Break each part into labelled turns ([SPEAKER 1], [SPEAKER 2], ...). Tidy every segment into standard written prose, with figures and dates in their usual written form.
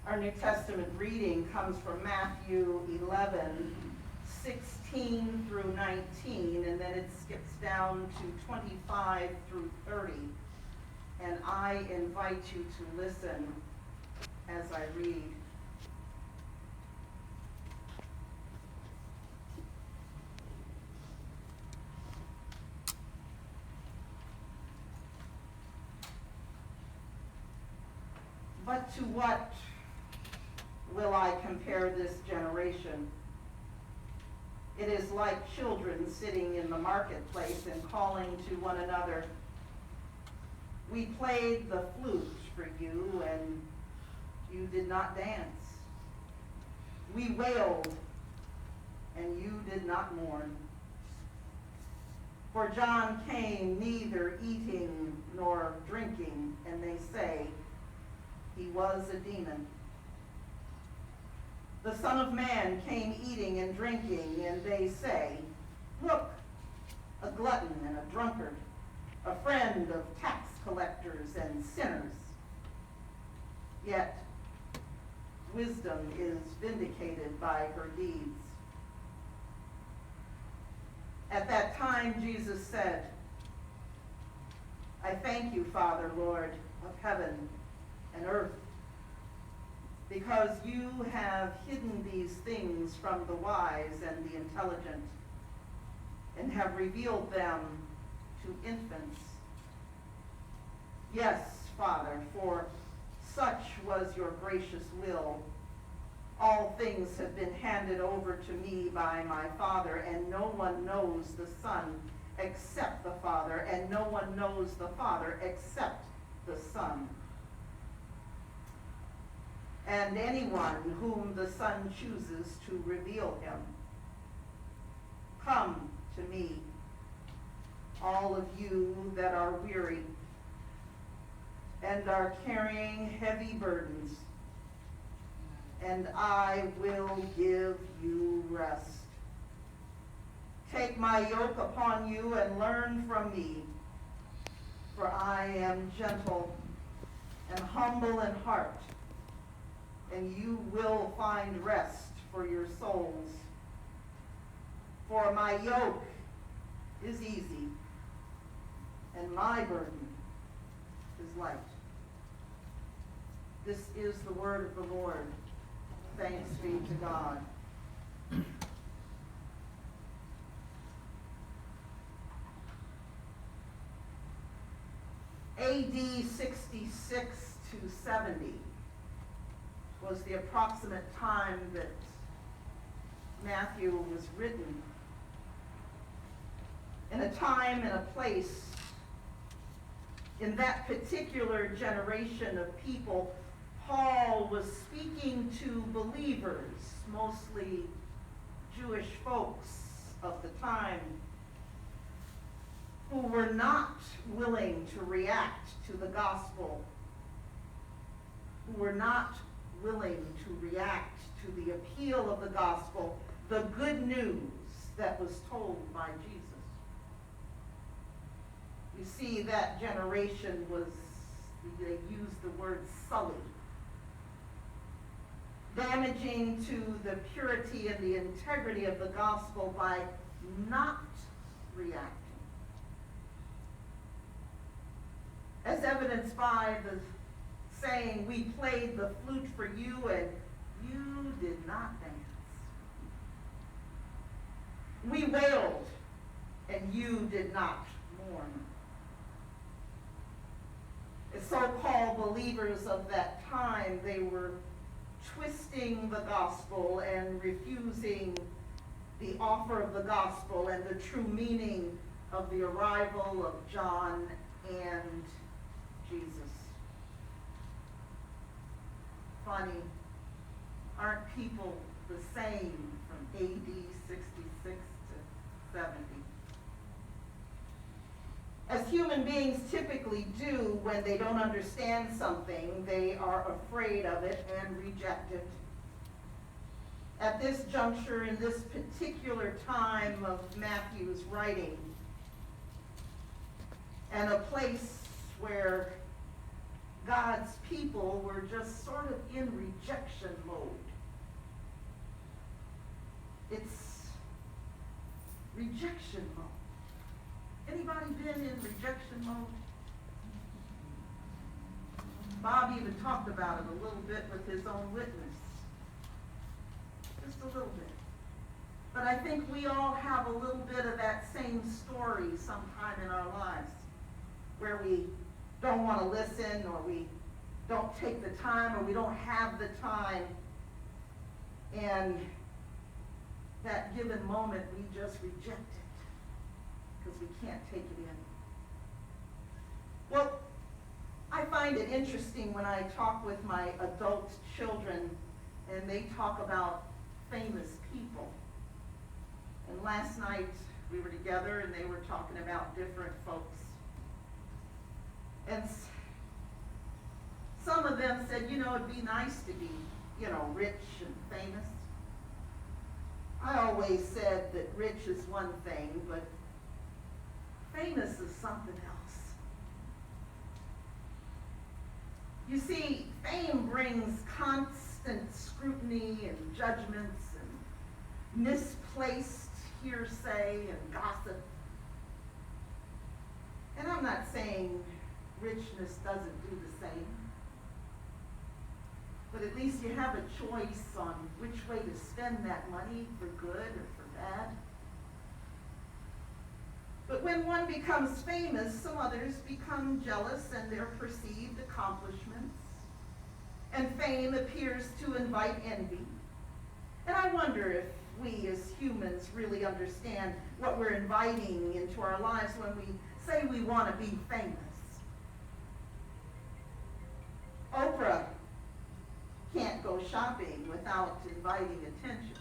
[SPEAKER 1] Our New Testament reading comes from Matthew 11:16 through 19, and then it skips down to 25 through 30. And I invite you to listen as I read. But to what will I compare this generation? It is like children sitting in the marketplace and calling to one another. We played the flute for you, and you did not dance. We wailed, and you did not mourn. For John came neither eating nor drinking, and they say, he was a demon. The Son of Man came eating and drinking, and they say, look, a glutton and a drunkard, a friend of tax collectors and sinners. Yet wisdom is vindicated by her deeds. At that time Jesus said, I thank you, Father, Lord of heaven and earth, because you have hidden these things from the wise and the intelligent, and have revealed them to infants. Yes, Father, for such was your gracious will. All things have been handed over to me by my Father, and no one knows the Son except the Father, and no one knows the Father except the Son, and anyone whom the Son chooses to reveal him. Come to me, all of you that are weary and are carrying heavy burdens, and I will give you rest. Take my yoke upon you and learn from me, for I am gentle and humble in heart, and you will find rest for your souls. For my yoke is easy, and my burden is light. This is the word of the Lord. Thanks be to God. AD 66 to 70 was the approximate time that Matthew was written. In a time and a place, in that particular generation of people, Paul was speaking to believers, mostly Jewish folks of the time, who were not willing to react to the gospel, who were not willing to react to the appeal of the gospel, the good news that was told by Jesus. You see, that generation was, they used the word sullied, damaging to the purity and the integrity of the gospel by not reacting. As evidenced by the saying, we played the flute for you and you did not dance. We wailed and you did not mourn. As so-called believers of that time, they were twisting the gospel and refusing the offer of the gospel and the true meaning of the arrival of John and Jesus. Funny, aren't people the same from AD 66 to 70? As human beings typically do when they don't understand something, they are afraid of it and reject it. At this juncture, in this particular time of Matthew's writing, and a place where God's people were just sort of in rejection mode. It's rejection mode. Anybody been in rejection mode? Bob even talked about it a little bit with his own witness. Just a little bit. But I think we all have a little bit of that same story sometime in our lives, where we don't want to listen, or we don't take the time, or we don't have the time, and that given moment we just reject it because we can't take it in. Well, I find it interesting when I talk with my adult children and they talk about famous people. And last night we were together and they were talking about different folks. And some of them said, it'd be nice to be, rich and famous. I always said that rich is one thing, but famous is something else. You see, fame brings constant scrutiny and judgments and misplaced hearsay and gossip. And I'm not saying richness doesn't do the same, but at least you have a choice on which way to spend that money, for good or for bad. But when one becomes famous, some others become jealous in their perceived accomplishments, and fame appears to invite envy. And I wonder if we as humans really understand what we're inviting into our lives when we say we want to be famous. Oprah can't go shopping without inviting attention.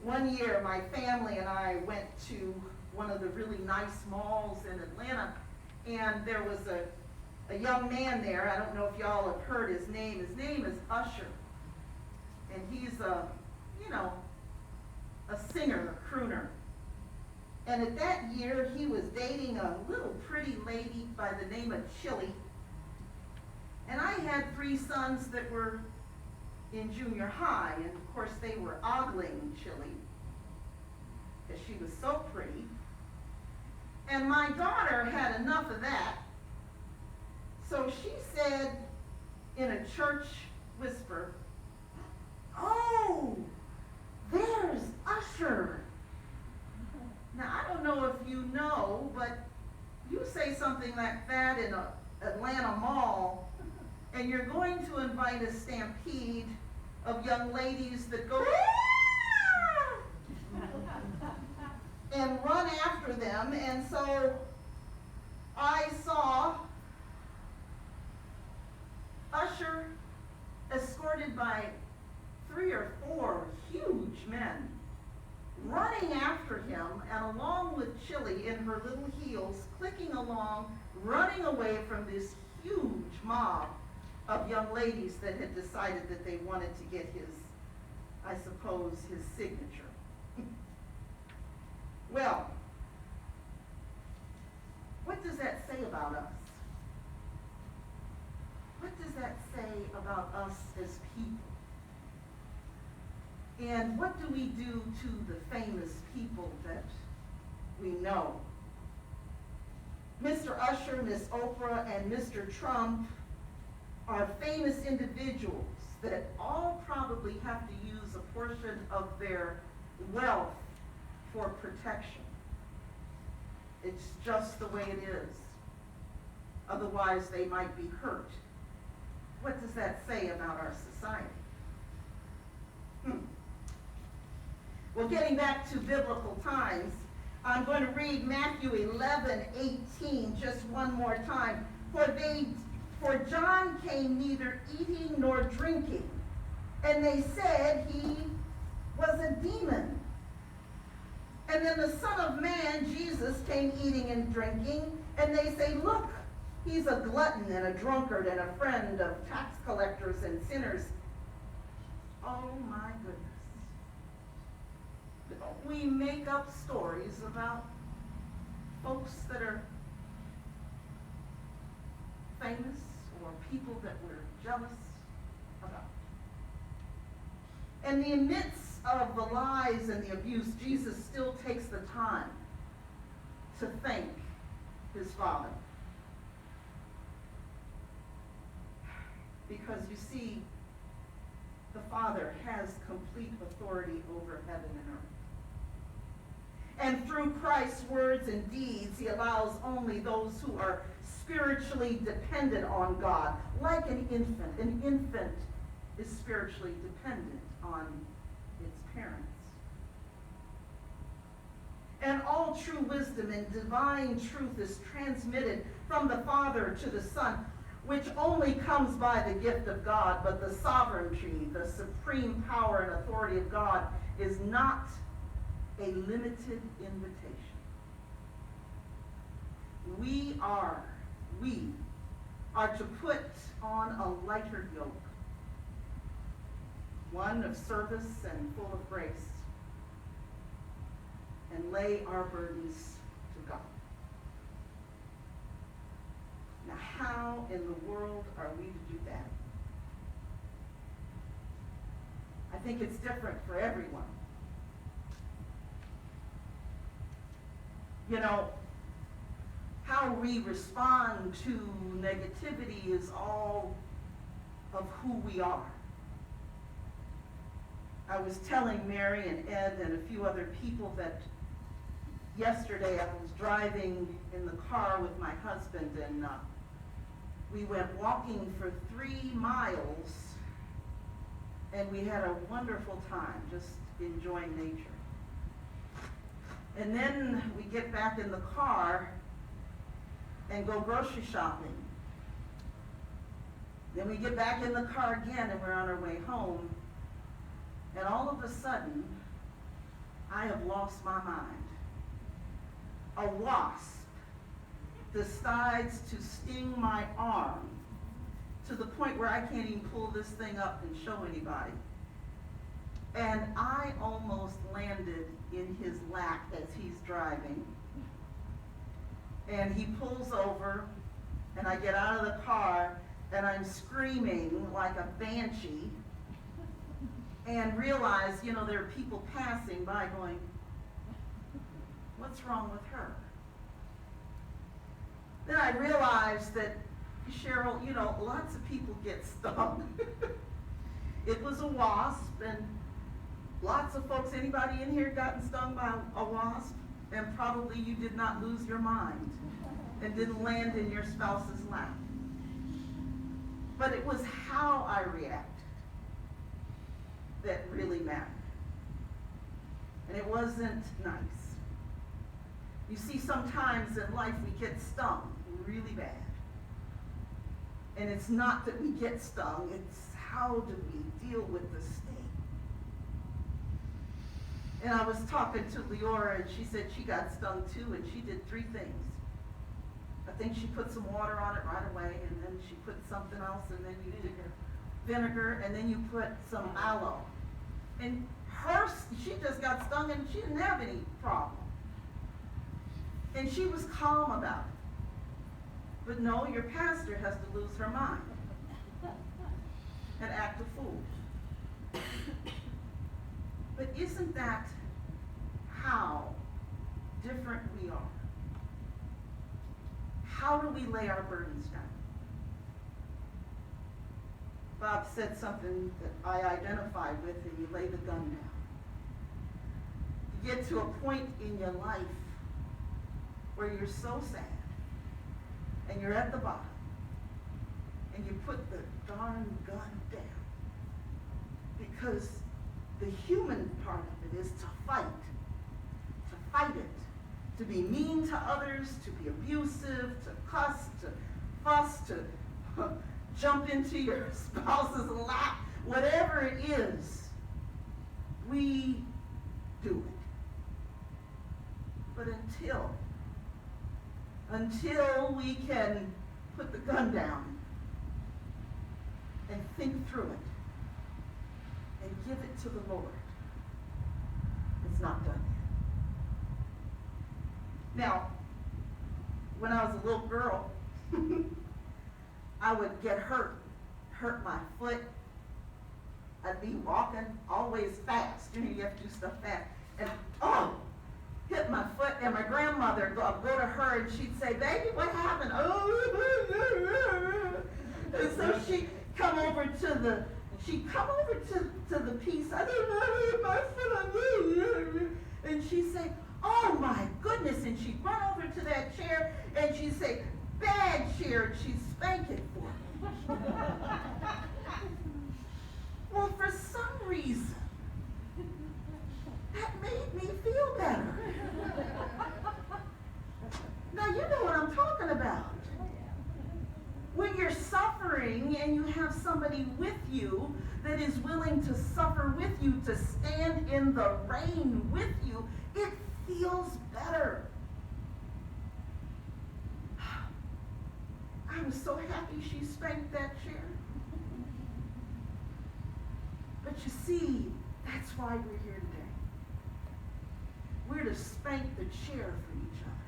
[SPEAKER 1] One year, my family and I went to one of the really nice malls in Atlanta, and there was a young man there. I don't know if y'all have heard his name. His name is Usher, and he's a singer, a crooner. And at that year, he was dating a little pretty lady by the name of Chili. And I had 3 sons that were in junior high, and of course they were ogling Chili, because she was so pretty. And my daughter had enough of that, so she said in a church whisper, "Oh, there's Usher." Now, I don't know if you know, but you say something like that in an Atlanta mall, and you're going to invite a stampede of young ladies that go and run after them. And so I saw Usher escorted by 3 or 4 huge men running after him, and along with Chili in her little heels, clicking along, running away from this huge mob of young ladies that had decided that they wanted to get his, I suppose, his signature. Well, what does that say about us? What does that say about us as people? And what do we do to the famous people that we know? Mr. Usher, Miss Oprah, and Mr. Trump are famous individuals that all probably have to use a portion of their wealth for protection. It's just the way it is. Otherwise, they might be hurt. What does that say about our society? Well, getting back to biblical times, I'm going to read Matthew 11:18 just one more time. For John came neither eating nor drinking, and they said he was a demon. And then the Son of Man, Jesus, came eating and drinking, and they say, look, he's a glutton and a drunkard and a friend of tax collectors and sinners. Oh my goodness. We make up stories about folks that are famous or people that we're jealous about. And in the midst of the lies and the abuse, Jesus still takes the time to thank his Father. Because you see, the Father has complete authority over heaven and earth. And through Christ's words and deeds, he allows only those who are spiritually dependent on God, like an infant. An infant is spiritually dependent on its parents. And all true wisdom and divine truth is transmitted from the Father to the Son, which only comes by the gift of God, but the sovereignty, the supreme power and authority of God is not a limited invitation. We are to put on a lighter yoke, one of service and full of grace, and lay our burdens to God. Now, how in the world are we to do that? I think it's different for everyone. You know, how we respond to negativity is all of who we are. I was telling Mary and Ed and a few other people that yesterday I was driving in the car with my husband, and we went walking for 3 miles, and we had a wonderful time just enjoying nature. And then we get back in the car and go grocery shopping. Then we get back in the car again and we're on our way home. And all of a sudden, I have lost my mind. A wasp decides to sting my arm to the point where I can't even pull this thing up and show anybody. And I almost landed in his lap as he's driving. And he pulls over, and I get out of the car, and I'm screaming like a banshee, and realize, you know, there are people passing by going, what's wrong with her? Then I realized that, Sheryl, you know, lots of people get stung. It was a wasp, and lots of folks, anybody in here gotten stung by a wasp? And probably you did not lose your mind and didn't land in your spouse's lap. But it was how I reacted that really mattered. And it wasn't nice. You see, sometimes in life we get stung really bad. And it's not that we get stung, it's how do we deal with the sting. And I was talking to Leora, and she said she got stung too, and she did 3 things. I think she put some water on it right away, and then she put something else, and then you did vinegar, and then you put some aloe. And she just got stung, and she didn't have any problem. And she was calm about it. But no, your pastor has to lose her mind and act a fool. But isn't that how different we are? How do we lay our burdens down? Bob said something that I identify with, and you lay the gun down. You get to a point in your life where you're so sad, and you're at the bottom, and you put the darn gun down, because the human part of it is to fight it, to be mean to others, to be abusive, to cuss, to fuss, to jump into your spouse's lap, whatever it is, we do it. But until we can put the gun down and think through it and give it to the Lord, it's not done yet. Now, when I was a little girl, I would get hurt my foot. I'd be walking always fast. You have to do stuff fast. And hit my foot, and my grandmother go to her and she'd say, "Baby, what happened?" And so she'd come over to the piece. "I don't know, I hit my foot." And she'd say, "Oh my goodness," and she'd run over to that chair and she'd say, "Bad chair," and she'd spank it for me. Well, for some reason, that made me feel better. Now, you know what I'm talking about. When you're suffering and you have somebody with you that is willing to suffer with you, to stand in the rain with you, it feels better. I was so happy she spanked that chair. But you see, that's why we're here today. We're to spank the chair for each other.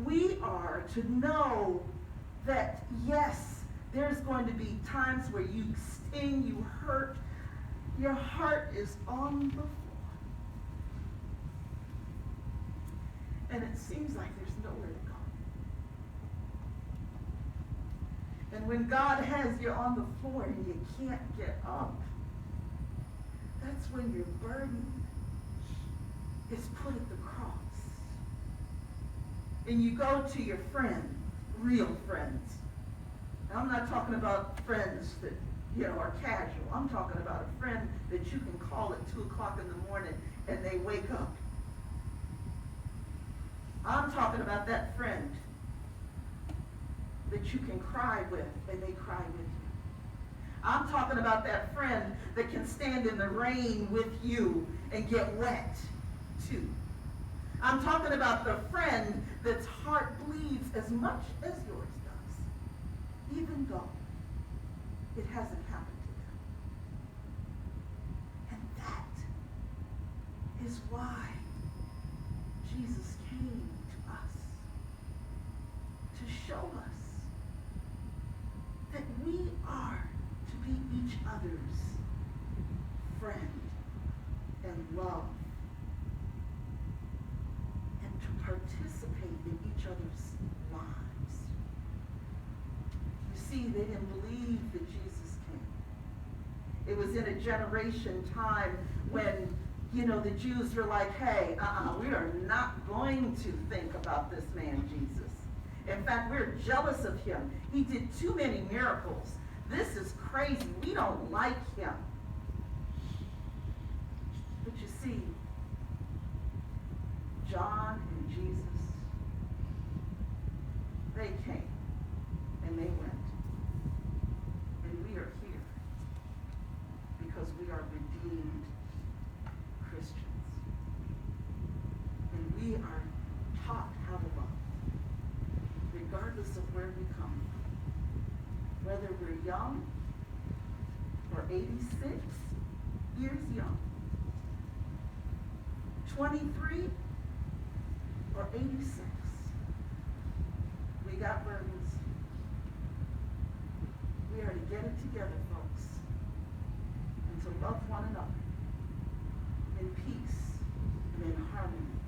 [SPEAKER 1] We are to know that, yes, there's going to be times where you sting, you hurt, your heart is on the floor. And it seems like there's nowhere to go. And when God has you on the floor and you can't get up, that's when your burden is put at the cross. And you go to your friend, real friends. Now, I'm not talking about friends that, are casual. I'm talking about a friend that you can call at 2 o'clock in the morning and they wake up. I'm talking about that friend that you can cry with and they cry with you. I'm talking about that friend that can stand in the rain with you and get wet too. I'm talking about the friend that's heart bleeds as much as yours does, even though it hasn't happened to them. And that is why Jesus came to us, to show us that we are to be each other's friend and love, and to participate in each other's lives. You see, they didn't believe that Jesus came. It was in a generation time when, the Jews were like, "Hey, we are not going to think about this man Jesus. In fact, we're jealous of him. He did too many miracles. This is crazy. We don't like him." But you see, John and Jesus, they came and they went. And we are here because we are redeemed Christians. And we are taught how to love, regardless of where we come from. Whether we're young or 86 years young, 23 or 86, we got burdens. We are to get it together, folks, and to love one another in peace and in harmony.